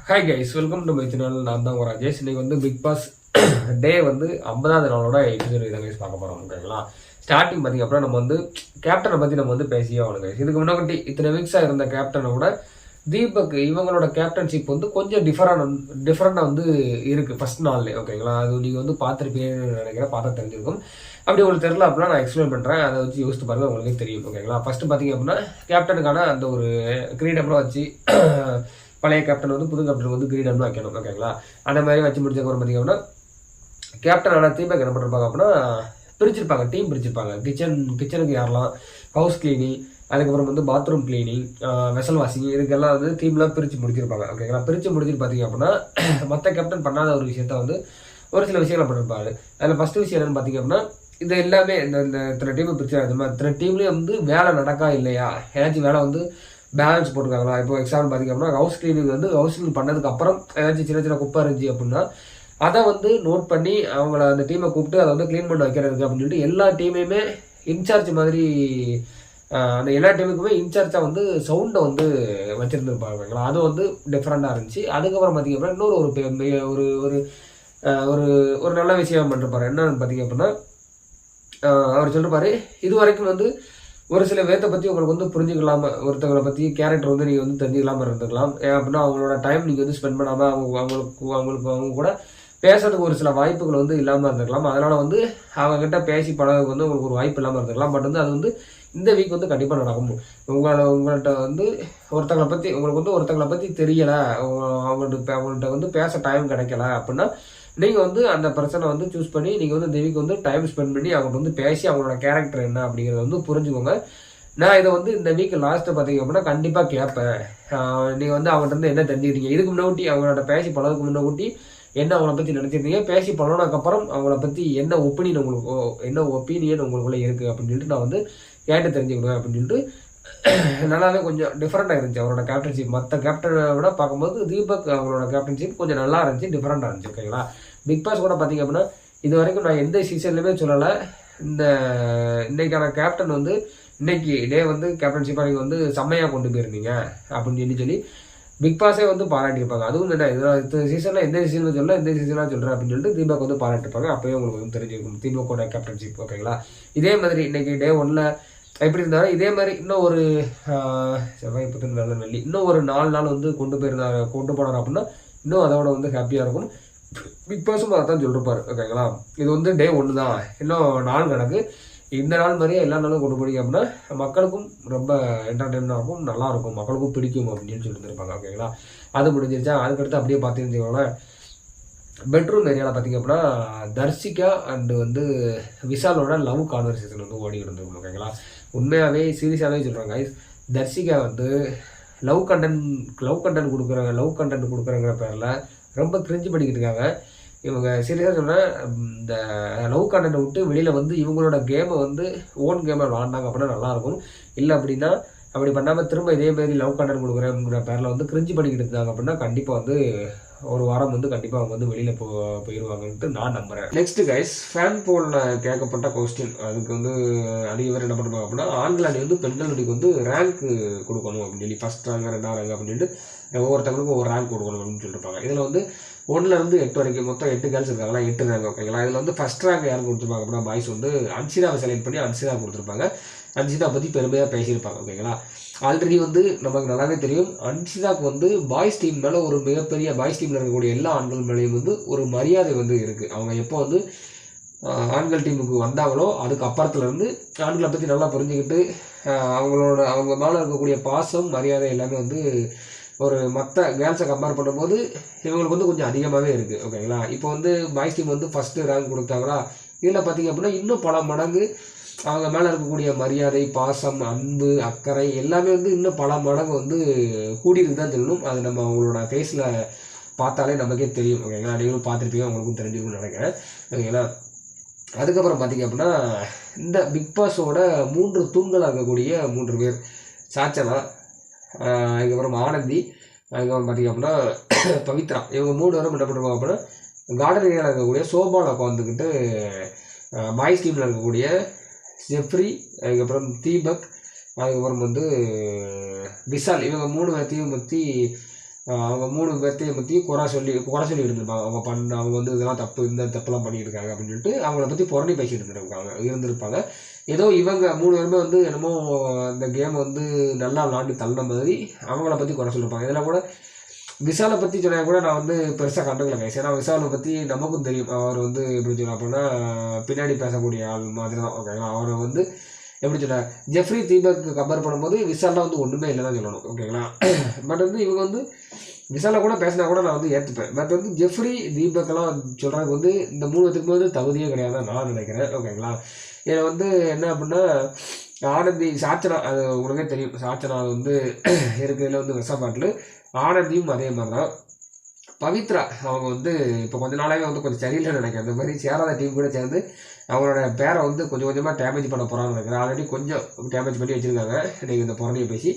Hi guys, welcome to my channel. நான் தான் ராஜேஷ். இன்னைக்கு வந்து பிக் பாஸ் டே வந்து 50வது நாளோட எபிசோட் இதை கைஸ் பார்க்க போகிறோம். ஓகேங்களா, ஸ்டார்டிங் பார்த்திங்க அப்படின்னா நம்ம வந்து கேப்டனை பற்றி நம்ம வந்து பேசியே ஆகணும் கைஸ். இதுக்கு முன்னாடி இத்தனை வீக்ஸாக இருந்த கேப்டனை விட தீபக் இவங்களோட கேப்டன்ஷிப் வந்து கொஞ்சம் டிஃப்ரெண்டாக வந்து இருக்குது ஃபர்ஸ்ட் நாள்லேயே. ஓகேங்களா, அது நீங்கள் வந்து பார்த்துருப்பீங்கன்னு நினைக்கிறேன், பார்த்தா தெரிஞ்சிருக்கும். அப்படி உங்களுக்கு தெரியல அப்படின்னா நான் எக்ஸ்பிளைன் பண்ணுறேன், அதை வச்சு யோசித்து பாருங்கள், உங்களுக்கே தெரியும். ஓகேங்களா, ஃபஸ்ட்டு பார்த்தீங்க அப்படின்னா கேப்டனுக்கான அந்த ஒரு கிரீடம்லாம் வச்சு பழைய கேப்டன் வந்து புது கேப்டன் வந்து கிரீடம்னு வைக்கணும். ஓகேங்களா, அந்த மாதிரி வச்சு முடிச்சதுக்கப்புறம் பார்த்தீங்கன்னா கேப்டனான தீபக் என்ன பண்ணிருப்பாங்க அப்படின்னா பிரிச்சிருப்பாங்க, டீம் பிரிச்சிருப்பாங்க. கிச்சனுக்கு யாரெல்லாம் ஹவுஸ் கிளீனிங், அதுக்கப்புறம் வந்து பாத்ரூம் கிளீனிங், வெசல் வாஷிங், இதுக்கெல்லாம் வந்து டீம்லாம் பிரித்து முடிச்சிருப்பாங்க. ஓகேங்களா, பிரித்து முடிச்சுட்டு பார்த்தீங்க அப்படின்னா மற்ற கேப்டன் பண்ணாத ஒரு விஷயத்த வந்து ஒரு சில விஷயங்களை பண்ணிருப்பாரு. அதில் ஃபஸ்ட்டு விஷயம் என்னன்னு பார்த்தீங்க அப்படின்னா இது எல்லாமே இந்த இத்தனை டீம் பிரிச்சு இத்தனை டீம்லேயும் வந்து வேலை நடக்கா இல்லையா, ஏதாச்சும் வேலை வந்து பேலன்ஸ் போட்டுருக்காங்களா. இப்போ எக்ஸாம்பிள் பார்த்திங்க அப்படின்னா ஹவுஸ் கிளீனிங் வந்து ஹவுஸ் கிளீன் பண்ணதுக்கு அப்புறம் ஏதாச்சும் சின்ன சின்ன குப்பை இருந்துச்சு அப்படின்னா அதை வந்து நோட் பண்ணி அவங்கள அந்த டீமை கூப்பிட்டு அதை வந்து க்ளீன் பண்ண வைக்கிறதுக்கு அப்படின்னு சொல்லிட்டு எல்லா டீமையுமே இன்சார்ஜ் மாதிரி அந்த எல்லா டீமுக்குமே இன்சார்ஜாக வந்து சவுண்டை வந்து வச்சுருந்துருப்பாங்க. அது வந்து டிஃப்ரெண்ட்டாக இருந்துச்சு. அதுக்கப்புறம் பார்த்திங்க அப்படின்னா இன்னொரு ஒரு ஒரு ஒரு ஒரு நல்ல விஷயம் பண்ணிருப்பாரு. என்னன்னு பார்த்திங்க அப்படின்னா அவர் சொல்லிருப்பாரு, இது வரைக்கும் வந்து ஒரு சில வேத்தை பற்றி உங்களுக்கு வந்து புரிஞ்சுக்கலாம, ஒருத்தவங்களை பற்றி கேரக்டர் வந்து நீங்கள் வந்து தெரிஞ்சுக்கலாமல் இருந்துக்கலாம். ஏன் அப்படின்னா அவங்களோட டைம் நீங்கள் வந்து ஸ்பெண்ட் பண்ணாமல் அவங்க கூட பேசுறதுக்கு ஒரு சில வாய்ப்புகள் வந்து இல்லாமல் இருந்துக்கலாம். அதனால் வந்து அவங்ககிட்ட பேசி பழக வந்து உங்களுக்கு ஒரு வாய்ப்பு இல்லாமல் இருந்துக்கலாம். பட் வந்து அது வந்து இந்த வீக் வந்து கண்டிப்பாக நடக்கும். உங்கள்கிட்ட வந்து ஒருத்தங்களை பற்றி தெரியலை, அவங்கள்ட்ட வந்து பேச டைம் கிடைக்கல அப்படின்னா நீங்கள் வந்து அந்த பர்சனை வந்து சூஸ் பண்ணி நீங்கள் வந்து இந்த வீக் வந்து டைம் ஸ்பெண்ட் பண்ணி அவங்கள்ட்ட வந்து பேசி அவங்களோட கேரக்டர் என்ன அப்படிங்கிறத வந்து புரிஞ்சுக்கோங்க. நான் இதை வந்து இந்த வீக் லாஸ்ட்டு பார்த்தீங்க அப்படின்னா கண்டிப்பாக கேட்பேன். நீங்கள் வந்து அவங்கள்ட்ட இருந்து என்ன தெரிஞ்சுக்கிறீங்க, இதுக்கு முன்னாடி அவங்களோட பேசி பழகுக்கு முன்னாடி என்ன அவங்கள பற்றி நினச்சிருந்தீங்க, பேசி பழகினதுக்கப்புறம் அவங்கள பற்றி என்ன ஒப்பீனியன் உங்களுக்குள்ளே இருக்குது அப்படின்னு சொல்லிட்டு நான் வந்து கேட்டு தெரிஞ்சுக்கணும் அப்படின்னு சொல்லிட்டு நல்லாவே கொஞ்சம் டிஃப்ரெண்டாக இருந்துச்சு அவரோட கேப்டன்ஷிப். மற்ற கேப்டனை விட பார்க்கும்போது தீபக் அவங்களோட கேப்டன்ஷிப் கொஞ்சம் நல்லா இருந்துச்சு, டிஃப்ரெண்டாக இருந்துச்சு. ஓகேங்களா, பிக் பாஸ் கூட பார்த்தீங்க அப்படின்னா இது வரைக்கும் நான் எந்த சீசன்லையுமே சொல்லலை, இன்னைக்கான கேப்டன் வந்து இன்னைக்கு டே வந்து கேப்டன்ஷிப்பாக நீங்கள் வந்து செம்மையாக கொண்டு போயிருந்தீங்க அப்படின்னு சொல்லி பிக் பாஸே வந்து பாராட்டியிருப்பாங்க. அதுவும் என்ன இந்த சீசனில் எந்த சீசன் சொல்ல இந்த சீசனாக சொல்கிறேன் அப்படின்னு சொல்லிட்டு தீபக் வந்து பாராட்டிருப்பாங்க. அப்போயே உங்களுக்கு வந்து தெரிஞ்சிருக்கும் தீபக்கோட கேப்டன்ஷிப். ஓகேங்களா, இதே மாதிரி இன்னைக்கு டே 1ல் எப்படி இருந்தாலும் இதே மாதிரி இன்னும் ஒரு செவ்வாய் புதன் வியாழன் வெள்ளி இன்னும் ஒரு 4 நாள் வந்து கொண்டு போனார் அப்படின்னா இன்னும் அதோட வந்து ஹாப்பியாக இருக்கும். பிக் பாஸும் அதை தான் சொல்லிருப்பாரு. ஓகேங்களா, இது வந்து டே 1 தான், இன்னும் நாள் கணக்கு. இந்த நாள் மாதிரியே எல்லா நாளும் கொண்டு போனீங்க அப்படின்னா மக்களுக்கும் ரொம்ப என்டர்டெயினாக இருக்கும், நல்லா இருக்கும், மக்களுக்கும் பிடிக்கும் அப்படின்னு சொல்லியிருந்திருப்பாங்க. ஓகேங்களா, அது முடிஞ்சிருச்சா. அதுக்கடுத்து அப்படியே பார்த்தீங்கன்னு பெட்ரூம் ஏரியாவில் பார்த்திங்க அப்படின்னா தர்ஷிகா அண்டு வந்து விஷாலோட லவ் கான்வர்சேஷன் வந்து ஓடிக்கிட்டு இருந்திருக்கும். ஓகேங்களா, உண்மையாகவே சீரியஸாகவே சொல்கிறாங்க, தர்ஷிகா வந்து லவ் கண்டென்ட் கொடுக்குறங்கிற பேரில் ரொம்ப கிரிஞ்சு பண்ணிக்கிட்டு இருக்காங்க. இவங்க சீரியஸாக சொன்னால் இந்த லவ் கண்டென்ட்டை விட்டு வெளியில் வந்து இவங்களோட கேமை வந்து ஓன் கேமை விளாண்டாங்க அப்படின்னா நல்லாயிருக்கும். இல்லை அப்படின்னா அப்படி பண்ணாமல் திரும்ப இதேமாரி லவ் கண்டென்ட் கொடுக்குறேங்கிற பேரில் வந்து கிரிஞ்சு பண்ணிக்கிட்டு இருந்தாங்க அப்படின்னா கண்டிப்பாக வந்து ஒரு வாரம் வந்து கண்டிப்பாக அவங்க வந்து வெளியில் போயிடுவாங்கன்ட்டு நான் நம்புகிறேன். நெக்ஸ்ட் கைஸ், ஃபேன் போலில் கேட்கப்பட்ட கொஸ்டின். அதுக்கு வந்து அதிக பேர் என்ன பண்ணுவாங்க அப்படின்னா ஆண்கள் அணி வந்து பெண்கள் அணிக்கு வந்து ரேங்க் கொடுக்கணும் அப்படின்னு சொல்லி ஃபஸ்ட் ரேங்க் 2ஆம் ரேங்க் அப்படின்னு சொல்லிட்டு ஒவ்வொருத்தவங்களுக்கும் ஒரு ரேங்க் கொடுக்கணும் அப்படின்னு சொல்லியிருப்பாங்க. இதில் வந்து 1லேருந்து 8 வரைக்கும் மொத்தம் 8 கேர்ள்ஸ் இருக்காங்களா, 8 ரேங்க். ஓகேங்களா, இதில் வந்து ஃபஸ்ட் ரேங்க் யாரும் கொடுத்துருப்பாங்க அப்படின்னா பாய்ஸ் வந்து அன்சிதாவை செலக்ட் பண்ணி அன்சிதா கொடுத்துருப்பாங்க. அன்சிதா பற்றி பெருமையாக பேசியிருப்பாங்க. ஓகேங்களா, ஆல்ரெடி வந்து நமக்கு நல்லாவே தெரியும் அன்சிதாவுக்கு வந்து பாய்ஸ் டீம் மேலே ஒரு மிகப்பெரிய பாய்ஸ் டீமில் இருக்கக்கூடிய எல்லா ஆண்கள் மேலேயும் வந்து ஒரு மரியாதை வந்து இருக்குது. அவங்க எப்போ வந்து ஆண்கள் டீமுக்கு வந்தாங்களோ அதுக்கு அப்புறத்துலேருந்து ஆண்களை பற்றி நல்லா புரிஞ்சுக்கிட்டு அவங்க மேலே இருக்கக்கூடிய பாசம் மரியாதை எல்லாமே வந்து ஒரு மற்ற கேர்ள்ஸை கம்பேர் பண்ணும்போது இவங்களுக்கு வந்து கொஞ்சம் அதிகமாகவே இருக்குது. ஓகேங்களா, இப்போ வந்து பாய்ஸ் டீம் வந்து ஃபஸ்ட்டு ரேங்க் கொடுத்தாங்களா, இதில் பார்த்திங்க அப்படின்னா இன்னும் பல மடங்கு அவங்க மேலே இருக்கக்கூடிய மரியாதை, பாசம், அன்பு, அக்கறை எல்லாமே வந்து இன்னும் பல மடங்கு வந்து கூடியிருக்கு தான் சொல்லணும். அது நம்ம அவங்களோட ஃபேஸில் பார்த்தாலே நமக்கே தெரியும். ஓகேங்களா, நீங்களும் பார்த்துருப்பீங்க, அவங்களுக்கும் தெரிஞ்சிருக்கும்னு நினைக்கிறேன். ஓகேங்களா, அதுக்கப்புறம் பார்த்திங்க அப்படின்னா இந்த பிக் பாஸோட 3 தூண்களாக இருக்கக்கூடிய 3 பேர், சாச்சனா, அதுக்கப்புறம் ஆனந்தி, அதுக்கப்புறம் பார்த்திங்க அப்படின்னா பவித்ரா, இவங்க 3 பேரும் என்ன பண்ணுவாங்க அப்படின்னா கார்டன் ஏரியாவில் இருக்கக்கூடிய சோபாவில் உட்காந்துக்கிட்டு பாய்ஸ் டீமில் இருக்கக்கூடிய ஜெஃப்ரி, அதுக்கப்புறம் தீபக், அதுக்கப்புறம் வந்து விஷால், இவங்க 3 பேர்த்தையும் பற்றி அவங்க 3 பேர்த்தையும் பற்றி குறை சொல்லி இருந்திருப்பாங்க. அவங்க வந்து இதெல்லாம் தப்பு, இந்த தப்புலாம் பண்ணிட்டு இருக்காங்க அப்படின்னு சொல்லிட்டு அவங்கள பற்றி புரணி பேசிட்டு இருந்திருப்பாங்க. ஏதோ இவங்க 3 பேருமே வந்து என்னமோ இந்த கேம் வந்து நல்லா விளாண்டு தள்ளின மாதிரி அவங்கள பற்றி குறை சொல்லியிருப்பாங்க. இதில் கூட விஷாலை பற்றி சொன்னால் கூட நான் வந்து பெருசாக கண்டுக்கல கைஸ். ஏன்னா விஷாலை பற்றி நமக்கும் தெரியும். அவர் வந்து எப்படி சொன்னால் அப்படின்னா பின்னாடி பேசக்கூடிய ஆள் மாதிரி தான். ஓகேங்களா, அவரை வந்து எப்படி சொன்னார், ஜெஃப்ரி தீபக்கு கம்பேர் பண்ணும்போது விஷாலாம் வந்து ஒன்றுமே இல்லை தான் சொல்லணும். ஓகேங்களா, பட் வந்து இவங்க வந்து விஷாலை கூட பேசினா கூட நான் வந்து ஏற்றுப்பேன். பட் வந்து ஜெஃப்ரி தீபக்கெல்லாம் சொல்கிறதுக்கு வந்து இந்த 3 பேத்துக்கு வந்து தகுதியே கிடையாது நான் நினைக்கிறேன். ஓகேங்களா, இதில் வந்து என்ன அப்படின்னா ஆனந்தி சாச்சனா, அது உங்களுக்கே தெரியும். சாச்சனா வந்து இருக்கிறதுல வந்து விஷப்பாட்டில் ஆனந்தியும் அதே மாதிரி தான். பவித்ரா அவங்க வந்து இப்போ கொஞ்ச நாளாகவே வந்து கொஞ்சம் சரியில்லைன்னு நினைக்கிறேன். இந்த மாதிரி சேராத டீம் கூட சேர்ந்து அவங்களோட பேரை வந்து கொஞ்சம் கொஞ்சமாக டேமேஜ் பண்ண போகிறான்னு நினைக்கிறேன். ஆல்ரெடி கொஞ்சம் டேமேஜ் பண்ணி வச்சுருக்காங்க. நீங்கள் இந்த புறணியை பேசி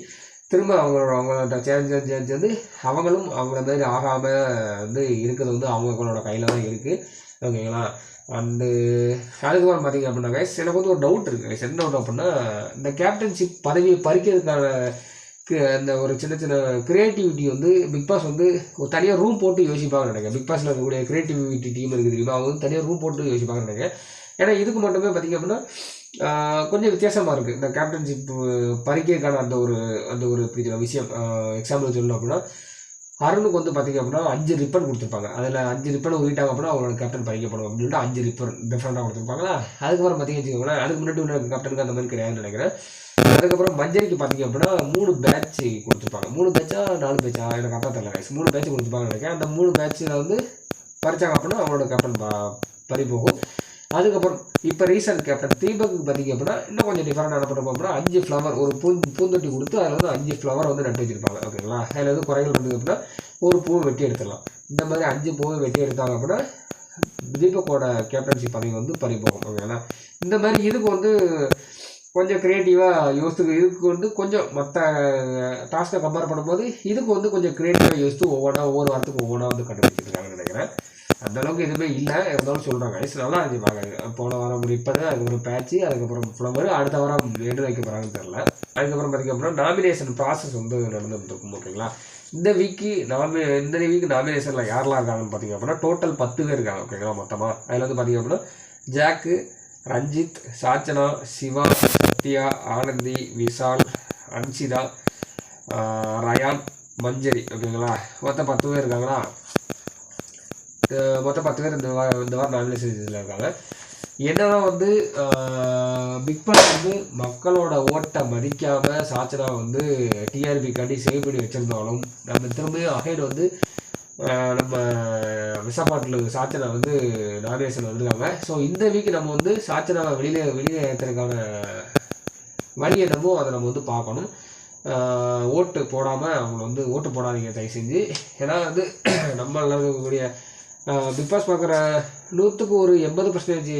திரும்ப அவங்களோட சேர்ந்து அவங்களும் அவங்கள மாதிரி ஆகாமல் வந்து இருக்கிறது வந்து அவங்களோட கையில் தான் இருக்குது. ஓகேங்களா, அண்டு அதுக்கப்புறம் பார்த்தீங்க அப்படின்னா எனக்கு வந்து ஒரு டவுட் இருக்குது. என்ன டவுட் அப்படின்னா, இந்த கேப்டன்ஷிப் பதவியை பறிக்கிறதுக்கான அந்த ஒரு சின்ன சின்ன கிரியேட்டிவிட்டி வந்து பிக் பாஸ் வந்து ஒரு தனியாக ரூம் போட்டு யோசிப்பாங்கன்னு நினைக்கிறேன். பிக் பாஸில் இருக்கக்கூடிய கிரியேட்டிவிட்டி டீம் இருக்குது தெரியுமா, அவங்க வந்து தனியாக ரூம் போட்டு யோசிப்பாங்கன்னு நினைக்கிறேன். ஏன்னா இதுக்கு மட்டுமே பார்த்திங்க அப்படின்னா கொஞ்சம் வித்தியாசமாக இருக்குது. இந்த கேப்டன்ஷிப் பறிக்கிறதுக்கான அந்த ஒரு விஷயம். எக்ஸாம்பிள் சொல்லணும் அப்படின்னா, அருணுக்கு வந்து பார்த்திங்க அப்படின்னா 5 ரிப்பன் கொடுத்துருப்பாங்க. அதில் 5 ரிப்பன் உயிட்டாங்க அப்படின்னா அவங்களோட கேப்டன் பறிக்கப்படும் அப்படின்னு சொல்லிட்டு 5 ரிப்பன் டிஃப்ரெண்ட்டாக கொடுத்துருப்பாங்களா. அதுக்கப்புறம் பார்த்திங்க அதுக்கு முன்னாடி உள்ள கேப்டனுக்கு அந்த மாதிரி கிடையாதுன்னு நினைக்கிறேன். அதுக்கப்புறம் மஞ்சரிக்கு பார்த்தீங்க அப்படின்னா 3 பேட்ச் கொடுத்துருப்பாங்க. 3 பேட்சா 4 பேட்சா எனக்கு கரெக்டாக தெரியல கைஸ். 3 பேட்ச் கொடுத்துருப்பாங்கன்னு நினைக்கிறேன். அந்த 3 பேட்சில் வந்து பறிச்சாங்க அப்படின்னா அவங்களோட கேப்டன் பறி போகும். அதுக்கப்புறம் இப்போ ரீசன்ட் கேப்டன் தீபக்கு பார்த்தீங்க அப்படின்னா இன்னும் கொஞ்சம் டிஃபரெண்டாக என்ன பண்ணுறோம் அப்படின்னா 5 ஃப்ளவர் ஒரு பூந்தொட்டி கொடுத்து அதில் வந்து 5 ஃப்ளவர் வந்து நட்டு வச்சிருப்பாங்க. ஓகேங்களா, அதில் வந்து குறைகள் பண்ணுறது அப்படின்னா ஒரு பூவை வெட்டி எடுத்துடலாம். இந்த மாதிரி 5 பூவை வெட்டி எடுத்தாங்க அப்படின்னா தீபக்கோட கேப்டன்ஷிப் பதவி வந்து பறி போகும். ஓகேங்களா, இந்த மாதிரி இதுக்கு வந்து கொஞ்சம் க்ரியேட்டிவாக இதுக்கு வந்து கொஞ்சம் மற்ற டாஸ்க்கை கம்பேர் பண்ணும்போது இதுக்கு வந்து கொஞ்சம் க்ரியேட்டிவாக யோசித்து ஒவ்வொரு வாரத்துக்கு ஒவ்வொன்றா வந்து கண்டுபிடிச்சிருக்காங்கன்னு நினைக்கிறேன். அந்தளவுக்கு எதுவுமே இல்லை இருந்தாலும் சொல்கிறாங்க ஐஸ் நல்லா இருந்துச்சு. போன வாரம் முடிப்பது, அதுக்கப்புறம் பேட்ச்சு, அதுக்கப்புறம் ஃப்ளவர், அடுத்த வாரம் எடு வைக்க போகிறாங்கன்னு தெரில. அதுக்கப்புறம் பார்த்திங்க அப்படின்னா நாமினேஷன் ப்ராசஸ் வந்து நடந்துருக்கும். ஓகேங்களா, இந்த வீக்கு நாமினேஷனில் யாரெல்லாம் இருக்காங்கன்னு பார்த்திங்க அப்படின்னா டோட்டல் 10 பேர் இருக்காங்க. ஓகேங்களா, மொத்தமாக அதில் வந்து பார்த்திங்க அப்படின்னா ஜாக்கு, ரஞ்சித், சாச்சனா, சிவா, சத்யா, ஆனந்தி, விஷால், அன்சிதா, ரயான், மஞ்சரி. ஓகேங்களா, மொத்தம் 10 பேர் இருக்காங்களா. மொத்தம் 10 பேர் இந்த வாரம் நாமினேஷன் இதில் இருக்காங்க. என்னன்னா வந்து பிக் பாஸ் வந்து மக்களோட ஓட்டை மதிக்காமல் சாச்சனா வந்து டிஆர்பிக்காண்டி சேவ் பண்ணி வச்சுருந்தாலும் நம்ம திரும்பியும் அகைன் வந்து நம்ம விசாப்பாட்டில் சாச்சனா வந்து நாமினேஷன் வந்துருக்காங்க. ஸோ இந்த வீக் நம்ம வந்து சாச்சனாவை வெளியே ஏற்றுறதுக்கான வழி என்னமோ அதை நம்ம வந்து பார்க்கணும். ஓட்டு போடாமல் அவங்கள வந்து ஓட்டு போடாதீங்க தயவு செஞ்சு. ஏன்னா வந்து நம்மளால் இருக்கக்கூடிய பிக் பாஸ் பார்க்குற 100க்கு ஒரு 80%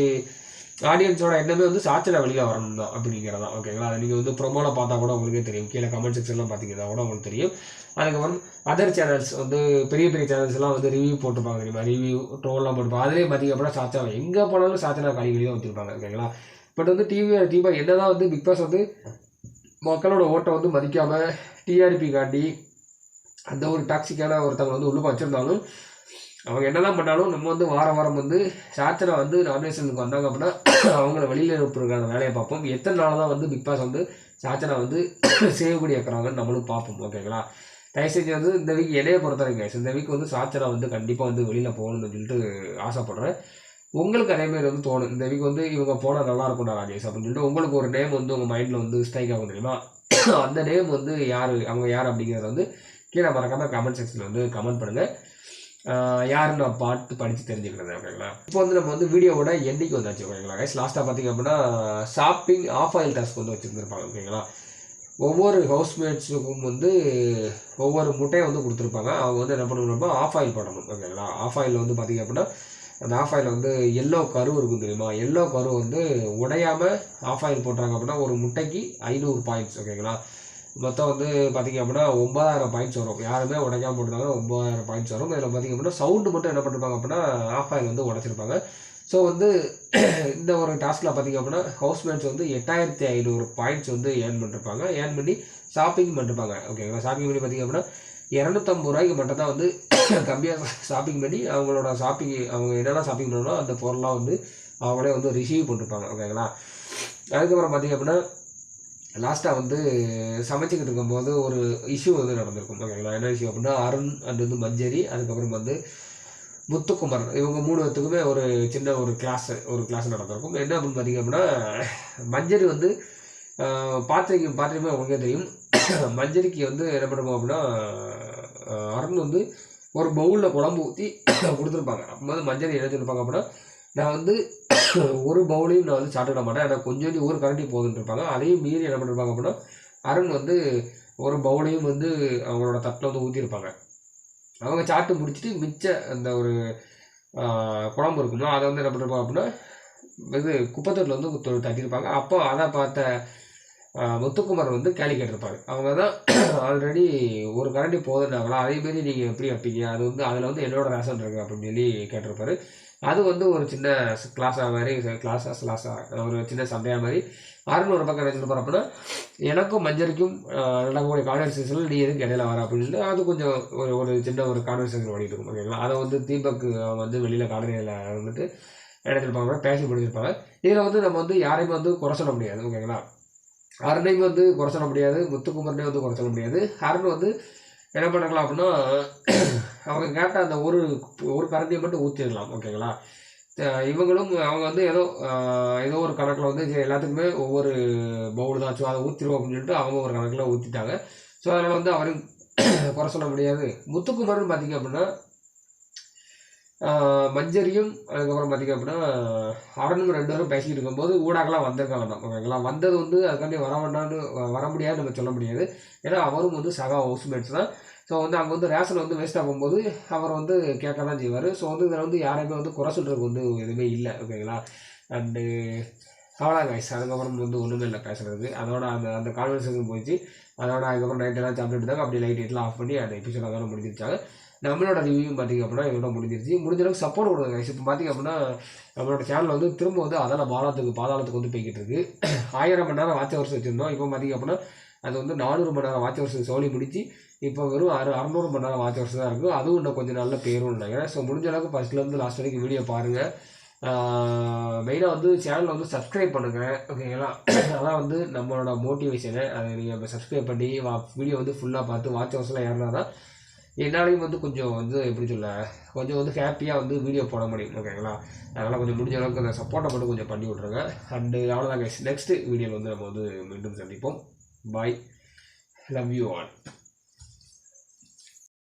ஆடியன்ஸோட எண்ணமே வந்து சாச்சனா வெளியில் வரணும் தான் அப்படிங்கிறதான். ஓகேங்களா, அதை நீங்கள் வந்து ப்ரொமோவில் பார்த்தா கூட உங்களுக்கே தெரியும். கீழே கமெண்ட் செக்ஷன்லாம் பார்த்தீங்கன்னா கூட உங்களுக்கு தெரியும். அதுக்கப்புறம் அதர் சேனல்ஸ் வந்து பெரிய சேனல்ஸ்லாம் வந்து ரிவ்யூ போட்டுருப்பாங்க தெரியுமா, ரிவ்யூ ட்ரோல்லாம் போட்டுருப்பாங்க. அதிலே பார்த்திங்க அப்படின்னா சாச்சனா எங்கே போனாலும் சாச்சனா கழிவு தான் வச்சுருப்பாங்க. ஓகேங்களா, பட் வந்து டிவி என்னதான் வந்து பிக் பாஸ் வந்து மக்களோட ஓட்டை வந்து மதிக்காமல் டிஆர்பி காட்டி அந்த ஒரு டாக்ஸிக்கான ஒருத்தவங்க வந்து உள்ளுக்கு வச்சுருந்தாலும் அவங்க என்னதான் பண்ணாலும் நம்ம வந்து வாரம் வந்து சாச்சனா வந்து நாமினேஷனுக்கு வந்தாங்க அப்படின்னா அவங்கள வெளியில் இருப்பதற்கான வேலையை பார்ப்போம். எத்தனை நாள் தான் வந்து பிக் பாஸ் வந்து சாச்சனா வந்து சேவ் பண்ணி வைக்கிறாங்கன்னு நம்மளும் பார்ப்போம். ஓகேங்களா, தயவுசெஞ்சு வந்து இந்த வீக் என்னையை பொறுத்தவரைக்கும் இந்த வீக் வந்து சாச்சனா வந்து கண்டிப்பாக வந்து வெளியில் போகணும்னு சொல்லிட்டு ஆசைப்பட்றேன். உங்களுக்கு அதேமாதிரி வந்து தோணும் இந்த வீக் வந்து இவங்க போனால் நல்லாயிருக்கும் ராஜேஷ் அப்படின்னு சொல்லிட்டு உங்களுக்கு ஒரு நேம் வந்து உங்கள் மைண்டில் வந்து ஸ்ட்ரைக் ஆகும் தெரியுமா, அந்த நேம் வந்து அவங்க யார் அப்படிங்கிறத வந்து கீழே மறக்காமல் கமெண்ட் செக்ஷனில் வந்து கமெண்ட் பண்ணுங்கள். யாருன்னு நான் படித்து தெரிஞ்சுக்கிறது. ஓகேங்களா, இப்போ வந்து நம்ம வந்து வீடியோவோட எண்ணிக்கை வந்தாச்சு. ஓகேங்களா, லாஸ்ட்டாக பார்த்திங்க அப்படின்னா ஷாப்பிங் ஆஃப் ஆயில் டாஸ்க் வந்து வச்சுருந்துருப்பாங்க. ஓகேங்களா, ஒவ்வொரு ஹவுஸ்மேட்ஸுக்கும் வந்து ஒவ்வொரு முட்டையை வந்து கொடுத்துருப்பாங்க. அவங்க வந்து என்ன பண்ணணும்னா ஆஃப் ஆயில் போடணும். ஓகேங்களா, ஆஃப் ஆயில் வந்து பார்த்திங்க அப்படின்னா அந்த ஆஃப் ஆயில் வந்து எல்லோ கரு இருக்கும் தெரியுமா, எல்லோ கரு வந்து உடையாமல் ஆஃப் ஆயில் போட்டுறாங்க அப்படின்னா ஒரு முட்டைக்கு 500 பாயிண்ட்ஸ். ஓகேங்களா, மொத்தம் வந்து பார்த்திங்க அப்படின்னா 9000 பாயிண்ட்ஸ் வரும். யாருமே உடைக்காமல் போட்டுருந்தாங்க 9000 பாயிண்ட்ஸ் வரும். இதில் பார்த்திங்க அப்படின்னா சவுண்டு மட்டும் என்ன பண்ணிருப்பாங்க அப்படின்னா ஆஃப் ஆயில் வந்து உடைச்சிருப்பாங்க. ஸோ வந்து இந்த ஒரு டாஸ்கில் பார்த்திங்க அப்படின்னா ஹவுஸ்மேட்ஸ் வந்து 8500 பாயிண்ட்ஸ் வந்து ஏர்ன் பண்ணிருப்பாங்க. ஏர்ன் பண்ணி ஷாப்பிங் பண்ணிருப்பாங்க. ஓகேங்களா, ஷாப்பிங் பண்ணி பார்த்திங்க அப்படின்னா 250 ரூபாய்க்கு மட்டும் தான் வந்து கம்மியாக ஷாப்பிங் பண்ணி அவங்களோட அவங்க என்னெல்லாம் ஷாப்பிங் பண்ணணும் அந்த பொருளாக வந்து அவங்களே வந்து ரிசீவ் பண்ணிருப்பாங்க. ஓகேங்களா. அதுக்கப்புறம் பார்த்திங்க அப்படின்னா லாஸ்ட்டாக வந்து சமைச்சிக்கிட்டு இருக்கும்போது ஒரு இஷ்யூ வந்து நடந்திருக்கும். ஓகேங்களா. என்ன இஷ்யூ அப்படின்னா அருண் அண்ட் வந்து மஞ்சரி அதுக்கப்புறம் வந்து முத்துக்குமார் இவங்க 3 பேத்துக்குமே ஒரு சின்ன ஒரு கிளாஸ் நடந்திருக்கும். என்ன அப்படின்னு பார்த்திங்க அப்படின்னா மஞ்சரி வந்து பார்த்துருமே உங்களுக்கே தெரியும். மஞ்சரிக்கு வந்து என்ன பண்ணுவோம் அப்படின்னா அருண் வந்து ஒரு பவுலில் குழம்பு ஊற்றி கொடுத்துருப்பாங்க. அப்போது மஞ்சரி என்ன சொல்லியிருப்பாங்க அப்படின்னா நான் வந்து ஒரு பவுலையும் நான் வந்து சாப்பிட மாட்டேன், எனக்கு கொஞ்சம் ஒரு கரண்டி போதுன்னு இருப்பாங்க. அதையும் மீறி என்ன பண்ணிருப்பாங்க அப்படின்னா அருண் வந்து ஒரு பவுலையும் வந்து அவங்களோட தட்டில் வந்து ஊற்றிருப்பாங்க. அவங்க சாப்பிட்டு முடிச்சுட்டு மிச்ச அந்த ஒரு குழம்பு இருக்குமோ அதை வந்து என்ன பண்ணிருப்பாங்க அப்படின்னா இது குப்பத்தூரில் வந்து தட்டியிருப்பாங்க. அப்போ அதை பார்த்த முத்துக்குமார் வந்து கேள்வி கேட்டிருப்பாரு. அவங்க தான் ஆல்ரெடி ஒரு கரண்டி போதுன்னாங்களா, அதேமாரி நீங்கள் எப்படி வைப்பீங்க, அது வந்து அதில் வந்து என்னோட ரேஷன் இருக்குது அப்படின்னு சொல்லி கேட்டிருப்பாரு. அது வந்து ஒரு சின்ன ஒரு சின்ன சண்டையாக மாதிரி அருண் ஒரு பக்கம் என்ன சொல்லிருப்பார் அப்படின்னா எனக்கும் மஞ்சரிக்கும் நடக்கக்கூடிய கான்வர்சேஷனில் நீ எதுக்கு இடையில வர அப்படின்னு சொல்லிட்டு அது கொஞ்சம் ஒரு சின்ன ஒரு கான்வர்சேஷன் ஓடிட்டு இருக்கும். ஓகேங்களா. அதை வந்து தீபக் வந்து வெளியில் காலனியில் வந்துட்டு என்ன சொல்லியிருப்பாங்க பேசி முடிச்சிருப்பாங்க. இதில் வந்து நம்ம வந்து யாரையுமே வந்து குறை சொல்ல முடியாது. ஓகேங்களா. அருணையும் வந்து குறை சொல்ல முடியாது, முத்துக்குமரனையும் வந்து குறை சொல்ல முடியாது. அருண் வந்து என்ன பண்ணிக்கலாம் அப்படின்னா அவங்க கேட்ட அந்த ஒரு கரண்டியை மட்டும் ஊற்றிடலாம். ஓகேங்களா. இவங்களும் அவங்க வந்து ஏதோ ஒரு கணக்கில் வந்து எல்லாத்துக்குமே ஒவ்வொரு பவுல் தான் அதை ஊற்றிடுவோம் அப்படின்னு சொல்லிட்டு அவங்க ஒரு கணக்கில் ஊற்றிட்டாங்க. ஸோ அதனால் வந்து அவரையும் குறை சொல்ல முடியாது. முத்துக்குமரன் பார்த்திங்க அப்படின்னா மஞ்சரியும் அதுக்கப்புறம் பார்த்திங்க அப்படின்னா அருணும் 2 பேரும் பேசிக்கிட்டு இருக்கும்போது ஊடாகலாம் வந்திருக்க வேண்டாம். ஓகேங்களா. வந்தது வந்து அதுக்காண்டி வர முடியாது நம்ம சொல்ல முடியாது. ஏன்னா அவரும் வந்து சகா ஹவுஸ்மேட்ஸ் தான். ஸோ வந்து அங்கே வந்து ரேஷன் வந்து வேஸ்ட் ஆகும்போது அவர் வந்து கேட்க தான் செய்வார். ஸோ வந்து இதில் வந்து யாரையுமே வந்து குறை சொல்கிறதுக்கு வந்து எதுவுமே இல்லை. ஓகேங்களா. அண்டு அவ்வளோதான் கைஸ். அதுக்கப்புறம் வந்து ஒன்றுமே இல்லை பேசுகிறதுக்கு. அதோட அந்த கான்வர்சேஷன் போயிடுச்சு. அதோட அதுக்கப்புறம் நைட்டெல்லாம் சாப்பிட்டு இருந்தாங்க. அப்படி லைட் எல்லாம் ஆஃப் பண்ணி அந்த எபிசோட் அதோட முடிஞ்சிருச்சாங்க. நம்மளோட ரிவ்யூ பார்த்திங்க அப்படின்னா இதோட முடிஞ்சிருச்சு. முடிஞ்ச அளவுக்கு சப்போர்ட் கொடுங்க கைஸ். இப்போ பார்த்திங்க அப்படின்னா நம்மளோட சேனல் வந்து திரும்ப வந்து அதெல்லாம் பாதாளத்துக்கு வந்து போய்கிட்டு இருக்குது. 1000 மணி நேரம் வாட்ச் ஹவர்ஸ் வச்சுருந்தோம். இப்போ பார்த்திங்க அப்படின்னா அது வந்து 400 மணி நேரம் வாட்ச் ஹவர்ஸ் சோழி முடிச்சு இப்போ வெறும் 600 மணி நேரம் வாட்ச் ஹவர்ஸ் தான் இருக்குது. அதுவும் இன்னும் கொஞ்சம் நல்ல பேரும் நினைக்கிறேன். ஸோ முடிஞ்ச அளவுக்கு ஃபஸ்ட்லேருந்து லாஸ்ட் வரைக்கும் வீடியோ பாருங்கள். மெயினாக வந்து சேனலை வந்து சப்ஸ்கிரைப் பண்ணுங்கள். ஓகேங்களா. அதான் வந்து நம்மளோட மோட்டிவேஷனு. அதை நீங்கள் சப்ஸ்கிரைப் பண்ணி வீடியோ வந்து ஃபுல்லாக பார்த்து வாட்ச் ஹவர்ஸ்லாம் ஏறினா தான் என்னாலையும் வந்து கொஞ்சம் வந்து எப்படி சொல்ல கொஞ்சம் வந்து ஹாப்பியாக வந்து வீடியோ போட முடியும். ஓகேங்களா. அதனால் கொஞ்சம் முடிஞ்ச அளவுக்கு அந்த சப்போர்ட்டை மட்டும் கொஞ்சம் பண்ணி விட்ருங்க. அண்டு அவ்வளோதான் கைஸ். நெக்ஸ்ட் வீடியோவில் வந்து நம்ம வந்து மீண்டும் சந்திப்போம். பாய். Love you all.